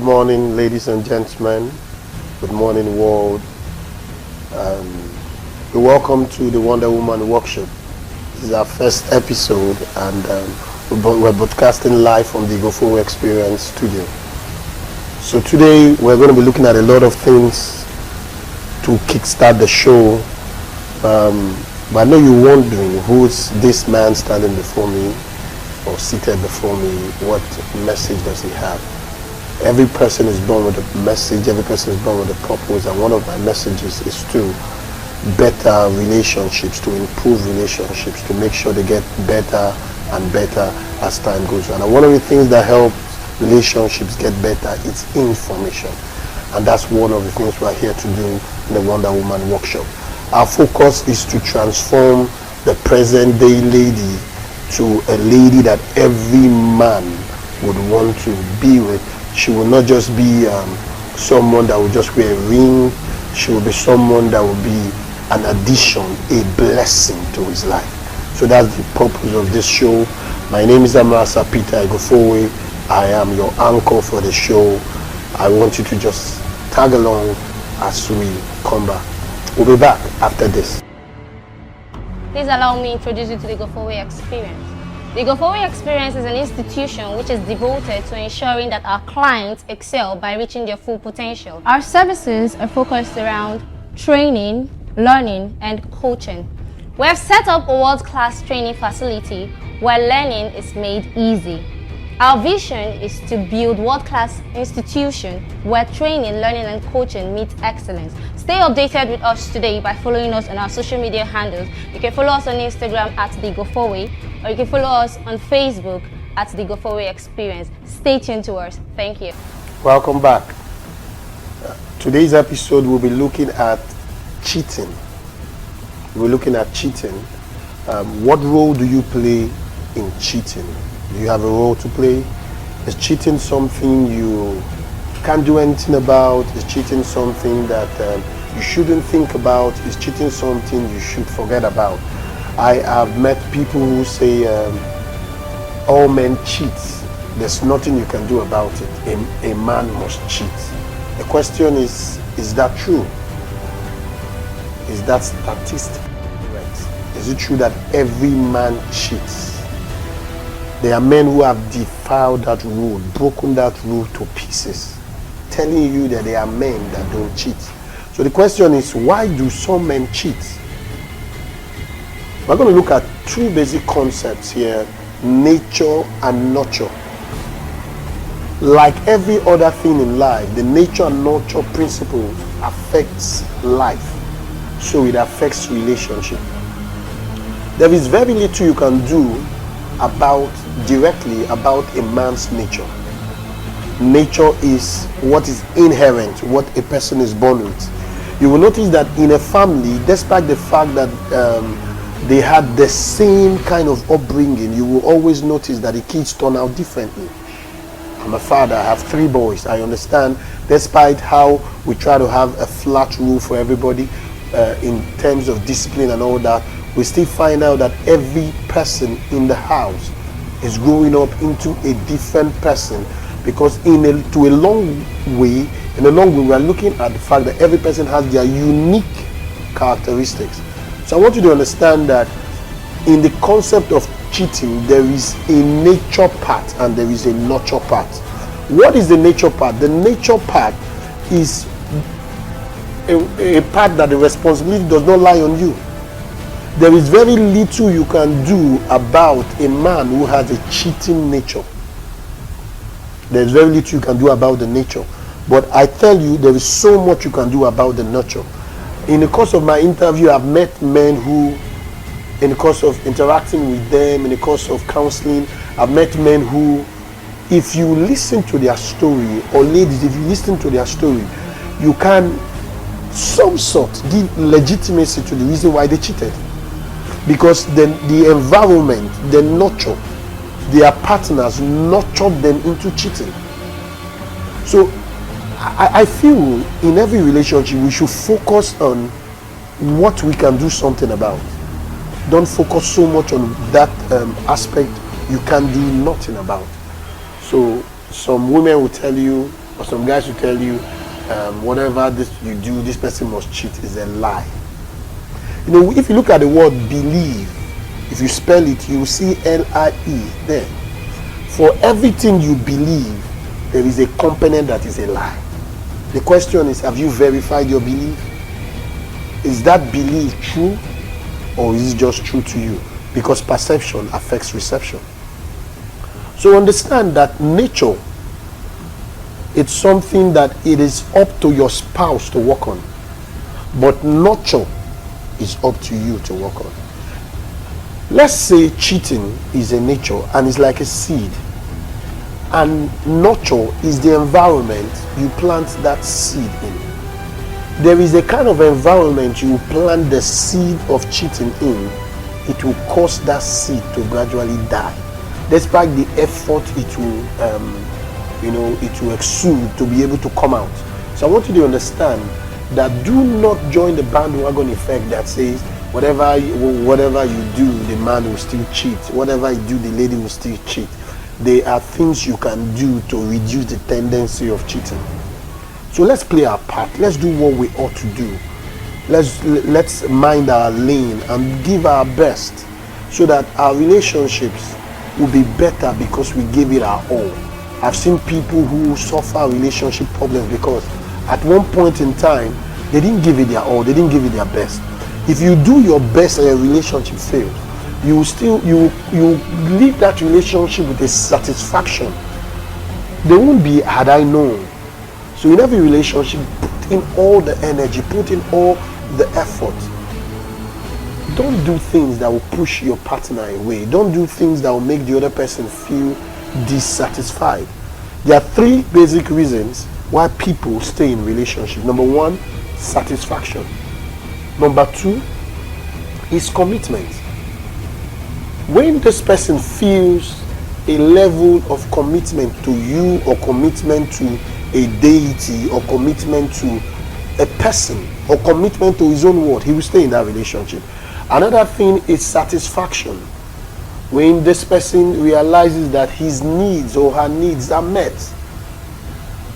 morning, ladies and gentlemen. Good morning, world. You're welcome to the Wonder Woman Workshop. This is our first episode, and we're broadcasting live from the Igofo Experience studio. So today we're going to be looking at a lot of things to kickstart the show. But I know you're wondering, who's this man standing before me or seated before me? What message does he have? Every person is born with a message, every person is born with a purpose, and one of my messages is to better relationships, to improve relationships, to make sure they get better and better as time goes on. And one of the things that helps relationships get better is information. And that's one of the things we're here to do in the Wonder Woman Workshop. Our focus is to transform the present day lady to a lady that every man would want to be with. She will not just be someone that will just wear a ring. She will be someone that will be an addition, a blessing to his life. So that's the purpose of this show. My name is Amarasa Peter Igofo. I am your anchor for the show. I want you to just tag along as we come back. We'll be back after this. Please allow me to introduce you to the Igofo Experience. The Igofo Experience is an institution which is devoted to ensuring that our clients excel by reaching their full potential. Our services are focused around training, learning, and coaching. We have set up a world-class training facility where learning is made easy. Our vision is to build world-class institution where training, learning, and coaching meet excellence. Stay updated with us today by following us on our social media handles. You can follow us on Instagram at The Igofo, or you can follow us on Facebook at The Igofo Experience. Stay tuned to us. Thank you. Welcome back. Today's episode will be looking at cheating. We're looking at cheating. What role do you play in cheating? Do you have a role to play? Is cheating something you can't do anything about? Is cheating something that you shouldn't think about? Is cheating something you should forget about? I have met people who say all men cheat. There's nothing you can do about it. A man must cheat. The question is that true? Is that statistic correct? Is it true that every man cheats? There are men who have defiled that rule, broken that rule to pieces, telling you that there are men that don't cheat. So the question is, why do some men cheat? We're going to look at two basic concepts here, nature and nurture. Like every other thing in life, the nature and nurture principle affects life. So it affects relationship. There is very little you can do directly about a man's nature. Nature is what is inherent, what a person is born with. You will notice that in a family, despite the fact that they had the same kind of upbringing, you will always notice that the kids turn out differently. I'm a father, I have 3 boys. I understand, despite how we try to have a flat rule for everybody in terms of discipline and all that, we still find out that every person in the house is growing up into a different person, because in a long way we are looking at the fact that every person has their unique characteristics. So I want you to understand that in the concept of cheating, there is a nature part and there is a nurture part. What is the nature part? The nature part is a part that the responsibility does not lie on you. There is very little you can do about a man who has a cheating nature. There is very little you can do about the nature. But I tell you, there is so much you can do about the nurture. In the course of my interview, I've met men who, in the course of interacting with them, in the course of counseling, I've met men who, if you listen to their story, or ladies, if you listen to their story, you can some sort give legitimacy to the reason why they cheated. Because the environment, the nurture, their partners nurtured them into cheating. So I feel in every relationship we should focus on what we can do something about. Don't focus so much on that aspect you can do nothing about. So some women will tell you, Or some guys will tell you, whatever this you do, this person must cheat, is a lie. You know, if you look at the word believe, if you spell it, you will see L-I-E there. For everything you believe, there is a component that is a lie. The question is, have you verified your belief? Is that belief true, or is it just true to you? Because perception affects reception. So understand that nature, it's something that it is up to your spouse to work on, but nurture is up to you to work on. Let's say cheating is a nature and it's like a seed, and nurture is the environment you plant that seed in. There is a kind of environment you plant the seed of cheating in, it will cause that seed to gradually die, despite the effort it will exude to be able to come out. So I want you to understand that do not join the bandwagon effect that says whatever you do, the man will still cheat. Whatever you do, the lady will still cheat. There are things you can do to reduce the tendency of cheating. So let's play our part. Let's do what we ought to do. Let's mind our lane and give our best, so that our relationships will be better because we gave it our all. I've seen people who suffer relationship problems because at one point in time they didn't give it their all, they didn't give it their best. If you do your best and your relationship fails, you leave that relationship with a satisfaction. There won't be had I known. So in every relationship, put in all the energy, put in all the effort. Don't do things that will push your partner away. Don't do things that will make the other person feel dissatisfied. There are three basic reasons why people stay in relationship. Number one, satisfaction. Number two is commitment. When this person feels a level of commitment to you, or commitment to a deity, or commitment to a person, or commitment to his own word, he will stay in that relationship. Another thing is satisfaction. When this person realizes that his needs or her needs are met,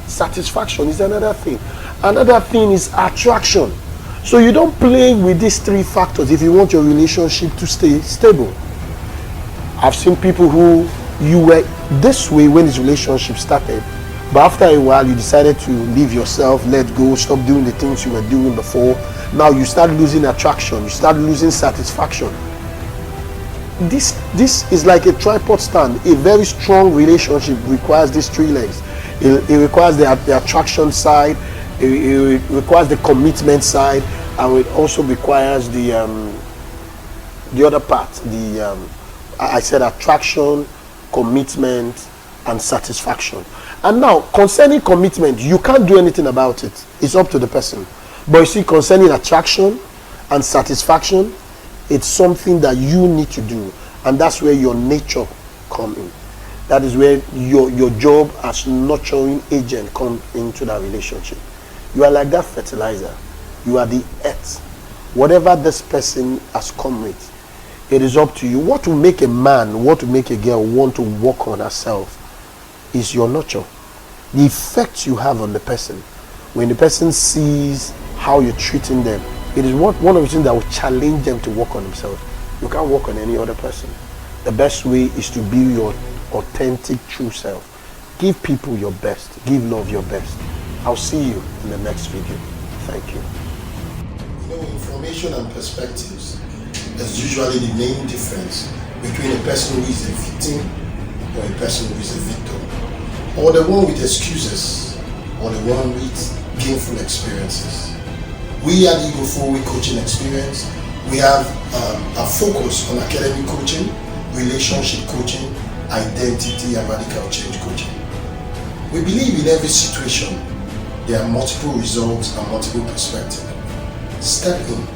satisfaction is another thing. Another thing is attraction. So you don't play with these three factors if you want your relationship to stay stable. I've seen people who, you were this way when this relationship started, but after a while you decided to leave yourself, let go, stop doing the things you were doing before. Now you start losing attraction, you start losing satisfaction. This is like a tripod stand. A very strong relationship requires these three legs. It requires the attraction side, it requires the commitment side, and it also requires the other part. I said attraction, commitment, and satisfaction. And now, concerning commitment, you can't do anything about it. It's up to the person. But you see, concerning attraction and satisfaction, it's something that you need to do. And that's where your nature comes in. That is where your job as nurturing agent comes into that relationship. You are like that fertilizer. You are the earth. Whatever this person has come with, it is up to you. What will make a man, what will make a girl want to work on herself is your nurture. The effect you have on the person. When the person sees how you're treating them, it is one of the things that will challenge them to work on themselves. You can't work on any other person. The best way is to be your authentic, true self. Give people your best. Give love your best. I'll see you in the next video. Thank you. You know, information and perspectives is usually the main difference between a person who is a victim or a person who is a victim, or the one with excuses or the one with gainful experiences. We at Eagle 4-Week Coaching Experience, we have a focus on academic coaching, relationship coaching, identity and radical change coaching. We believe in every situation there are multiple results and multiple perspectives. Step in